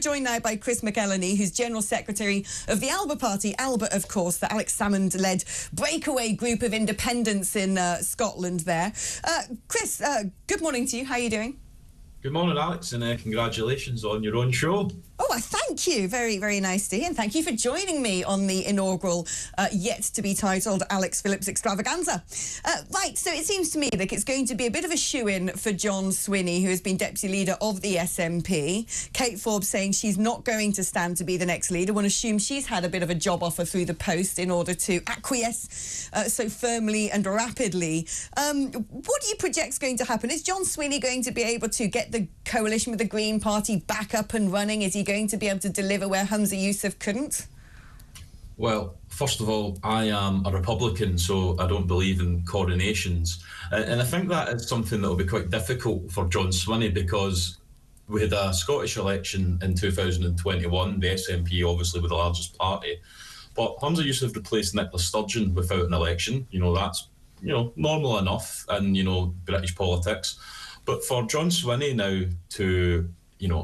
joined now by Chris McElhenney, who's General Secretary of the Alba Party. Alba, of course, the Alex Salmond-led breakaway group of independents in Scotland there. Chris, good morning to you. How are you doing? Good morning, Alex, and congratulations on your own show. Oh, thank you. Very, very nice to hear. And thank you for joining me on the inaugural, yet-to-be-titled Alex Phillips Extravaganza. Right, so it seems to me that it's going to be a bit of a shoo-in for John Swinney, who has been Deputy Leader of the SNP. Kate Forbes saying she's not going to stand to be the next leader. One assumes she's had a bit of a job offer through the post in order to acquiesce so firmly and rapidly. What do you project is going to happen? Is John Swinney going to be able to get the coalition with the Green Party back up and running? Is he going to be able to deliver where Humza Yousaf couldn't? Well, first of all, I am a Republican, so I don't believe in coronations. And I think that is something that will be quite difficult for John Swinney, because we had a Scottish election in 2021, the SNP obviously were the largest party, but Humza Yousaf replaced Nicola Sturgeon without an election. That's normal enough in British politics. But for John Swinney now to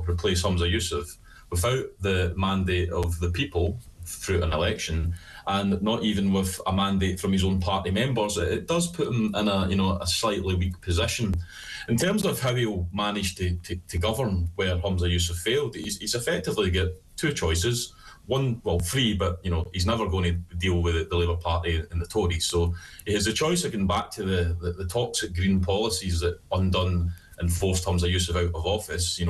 replace Humza Yousaf without the mandate of the people through an election, and not even with a mandate from his own party members, it does put him in a slightly weak position. In terms of how he'll manage to govern where Humza Yousaf failed, he's effectively got two choices. Three, but he's never going to deal with the Labour Party and the Tories. So he has a choice of going back to the toxic green policies that undone and forced Humza Yousaf out of office.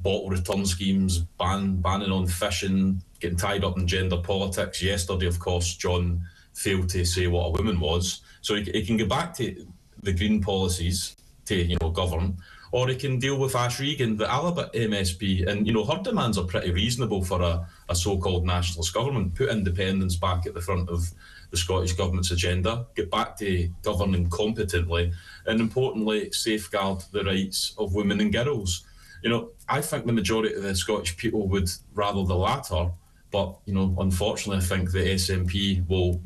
Bottle return schemes, banning on fishing, getting tied up in gender politics. Yesterday, of course, John failed to say what a woman was. So he can go back to the green policies to govern, or he can deal with Ash Regan, the Alba MSP, and her demands are pretty reasonable for a so-called nationalist government. Put independence back at the front of the Scottish Government's agenda, get back to governing competently, and importantly, safeguard the rights of women and girls. I think the majority of the Scottish people would rather the latter, but unfortunately, I think the SNP will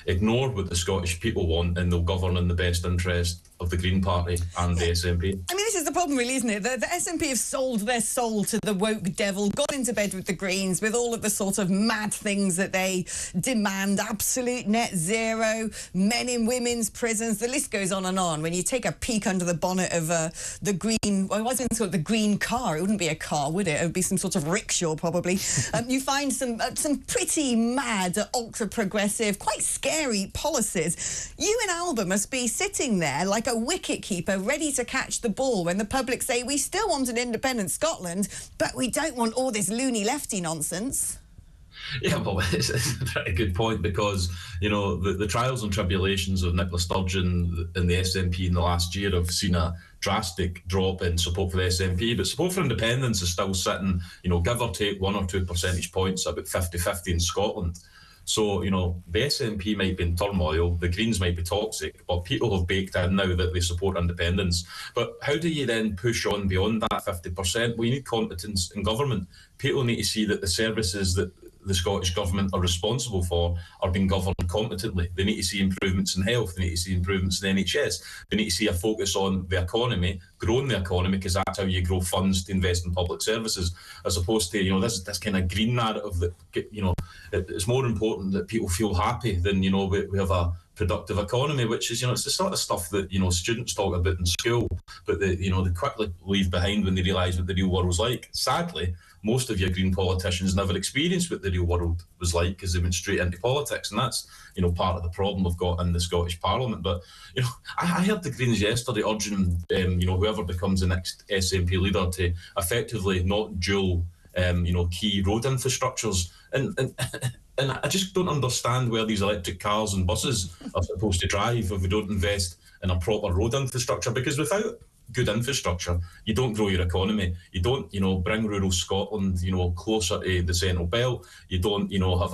ignore what the Scottish people want, and they'll govern in the best interest of the Green Party and the SNP. I mean, this is the problem, really, isn't it? The SNP have sold their soul to the woke devil, got into bed with the Greens with all of the sort of mad things that they demand: absolute net zero, men in women's prisons. The list goes on and on. When you take a peek under the bonnet of the green, well, I was going to call it the green car. It wouldn't be a car, would it? It would be some sort of rickshaw, probably. You find some pretty mad, ultra-progressive, quite scary policies. You in Alba must be sitting there like a wicket keeper ready to catch the ball when the public say we still want an independent Scotland, but we don't want all this loony lefty nonsense. Yeah, well, it's a pretty good point, because the trials and tribulations of Nicola Sturgeon and the SNP in the last year have seen a drastic drop in support for the SNP, but support for independence is still sitting, give or take 1 or 2 percentage points, about 50-50 in Scotland. So, the SNP might be in turmoil, the Greens might be toxic, but people have baked in now that they support independence. But how do you then push on beyond that 50%? Well, you need competence in government. People need to see that the services that the Scottish Government are responsible for are being governed competently. They need to see improvements in health, they need to see improvements in the NHS, they need to see a focus on the economy, growing the economy, because that's how you grow funds to invest in public services, as opposed to this kind of green narrative that it's more important that people feel happy than we have a productive economy, which is it's the sort of stuff that students talk about in school, but they quickly leave behind when they realise what the real world's like. Sadly, most of your green politicians never experienced what the real world was like, because they went straight into politics, and that's part of the problem we've got in the Scottish Parliament. But I heard the Greens yesterday urging whoever becomes the next SNP leader to effectively not dual key road infrastructures, and I just don't understand where these electric cars and buses are supposed to drive if we don't invest in a proper road infrastructure, because without good infrastructure, you don't grow your economy. You don't, bring rural Scotland, closer to the central belt. You don't, have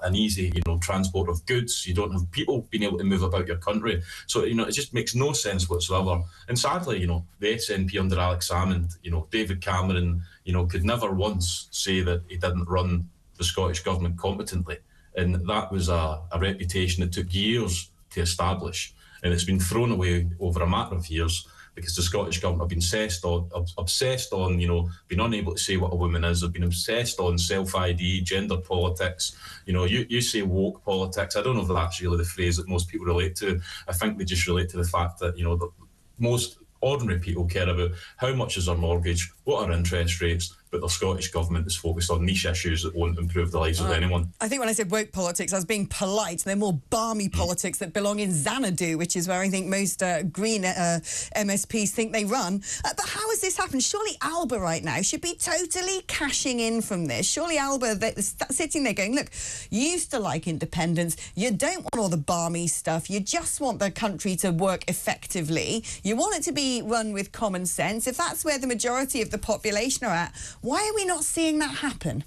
an easy, transport of goods. You don't have people being able to move about your country. So, it just makes no sense whatsoever. And sadly, the SNP under Alex Salmond, David Cameron, could never once say that he didn't run the Scottish Government competently. And that was a reputation that took years to establish. And it's been thrown away over a matter of years because the Scottish Government have been obsessed on, you know, being unable to say what a woman is. They've been obsessed on self-ID, gender politics. You know, you say woke politics. I don't know if that's really the phrase that most people relate to. I think they just relate to the fact that, you know, that most ordinary people care about how much is their mortgage, what are interest rates, but the Scottish Government is focused on niche issues that won't improve the lives of anyone. I think when I said woke politics, I was being polite. They're more balmy politics that belong in Xanadu, which is where I think most Green MSPs think they run. But how has this happened? Surely Alba right now should be totally cashing in from this. Surely Alba, they're sitting there going, look, you used to like independence. You don't want all the balmy stuff. You just want the country to work effectively. You want it to be run with common sense. If that's where the majority of the population are at, why are we not seeing that happen?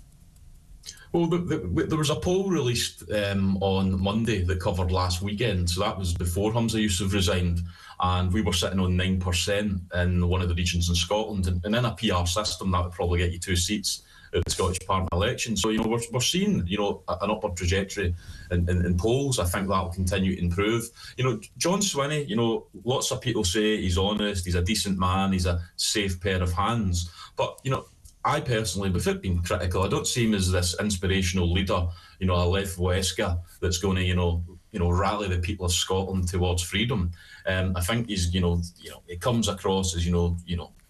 Well, there was a poll released on Monday that covered last weekend, so that was before Humza Yousaf resigned, and we were sitting on 9% in one of the regions in Scotland, and in a PR system that would probably get you 2 seats at the Scottish Parliament election. So, you know, we're seeing, you know, an upward trajectory in polls. I think that will continue to improve. You know, John Swinney, you know, lots of people say he's honest, he's a decent man, he's a safe pair of hands, but, you know, I personally, without being critical, I don't see him as this inspirational leader, you know, a Lech Wałęsa that's going to, you know, rally the people of Scotland towards freedom. I think he's, you know, it comes across as, you know,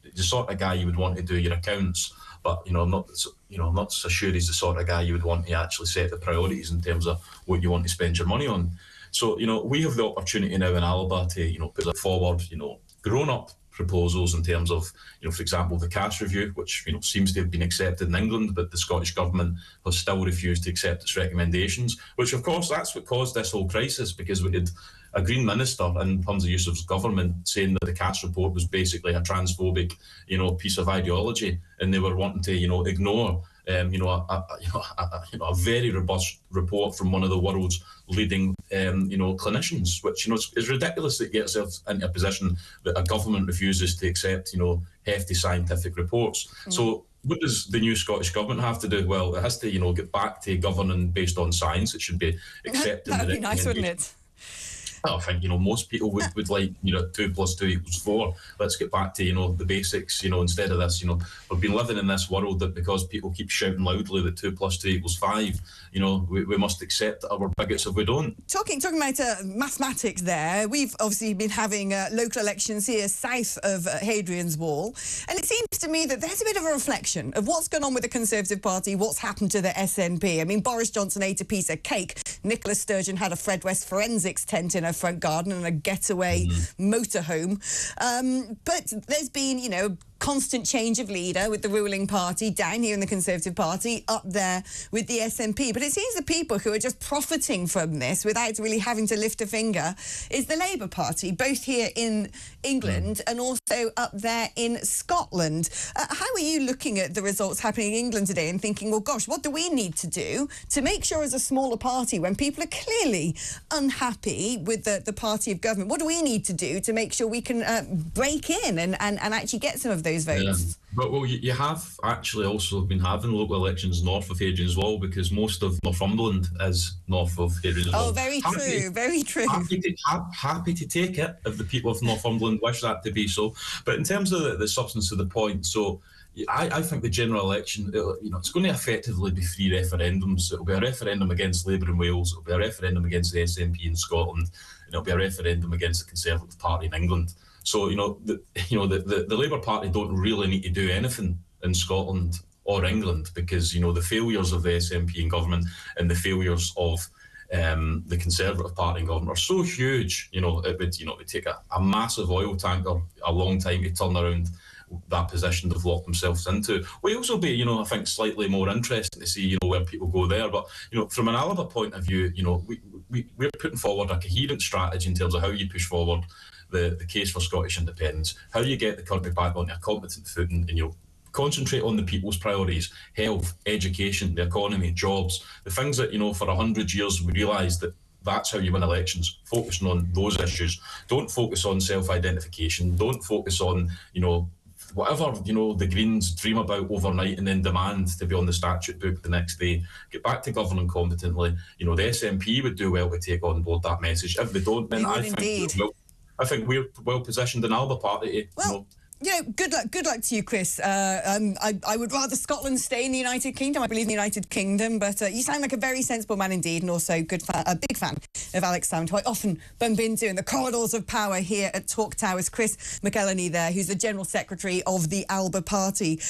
the sort of guy you would want to do your accounts, but I'm not so sure he's the sort of guy you would want to actually set the priorities in terms of what you want to spend your money on. So, you know, we have the opportunity now in Alba to, you know, put forward, you know, grown-up proposals in terms of, you know, for example, the cash review, which, you know, seems to have been accepted in England, but the Scottish Government has still refused to accept its recommendations, which, of course, that's what caused this whole crisis, because we had a Green minister in Humza Yousaf's government saying that the cash report was basically a transphobic, you know, piece of ideology, and they were wanting to, you know, ignore a very robust report from one of the world's leading, clinicians, which, you know, is ridiculous that it gets itself into a position that a government refuses to accept, you know, hefty scientific reports. So what does the new Scottish Government have to do? Well, it has to, you know, get back to governing based on science. It should be accepting. That would be nice, wouldn't it? I think, you know, most people would like, you know, 2 + 2 = 4. Let's get back to, you know, the basics, you know, instead of this, you know, we've been living in this world that because people keep shouting loudly that 2 + 2 = 5, you know, we must accept that we're bigots if we don't. Talking about mathematics there, we've obviously been having local elections here south of Hadrian's Wall, and it seems to me that there's a bit of a reflection of what's gone on with the Conservative Party, what's happened to the SNP. I mean, Boris Johnson ate a piece of cake. Nicola Sturgeon had a Fred West forensics tent in her front garden and a getaway motorhome. But there's been, you know, constant change of leader with the ruling party down here in the Conservative Party, up there with the SNP. But it seems the people who are just profiting from this without really having to lift a finger is the Labour Party, both here in England and also up there in Scotland. How are you looking at the results happening in England today and thinking, well, gosh, what do we need to do to make sure as a smaller party, when people are clearly unhappy with the party of government, what do we need to do to make sure we can break in and actually get some of those votes? Yeah. But, well, you have actually also been having local elections north of Hadrian's Wall, because most of Northumberland is north of Hadrian's Wall. Oh, very true, very true. Happy to take it if the people of Northumberland wish that to be so. But in terms of the substance of the point, so I think the general election, you know, it's going to effectively be 3 referendums. It'll be a referendum against Labour in Wales, it'll be a referendum against the SNP in Scotland, and it'll be a referendum against the Conservative Party in England. So, the Labour Party don't really need to do anything in Scotland or England, because, you know, the failures of the SNP in government and the failures of the Conservative Party in government are so huge. You know, it would take a massive oil tanker a long time to turn around that position they've locked themselves into. Wales will be, you know, I think slightly more interesting to see, you know, where people go there. But, you know, from an Alba point of view, you know, we're putting forward a coherent strategy in terms of how you push forward the case for Scottish independence, how you get the country back on a competent footing, and, you know, concentrate on the people's priorities: health, education, the economy, jobs, the things that, you know, for 100 years we realised that that's how you win elections, focusing on those issues. Don't focus on self-identification. Don't focus on, you know, whatever, you know, the Greens dream about overnight and then demand to be on the statute book the next day. Get back to governing competently. You know, the SNP would do well to take on board that message. If they don't, then I think I think we're well positioned in Alba Party to, good luck to you, Chris. I would rather Scotland stay in the United Kingdom. I believe in the United Kingdom, but you sound like a very sensible man indeed, and also a big fan of Alex Salmond, who I often bump into in the corridors of power here at Talk Towers. Chris McElhenney there, who's the General Secretary of the Alba Party.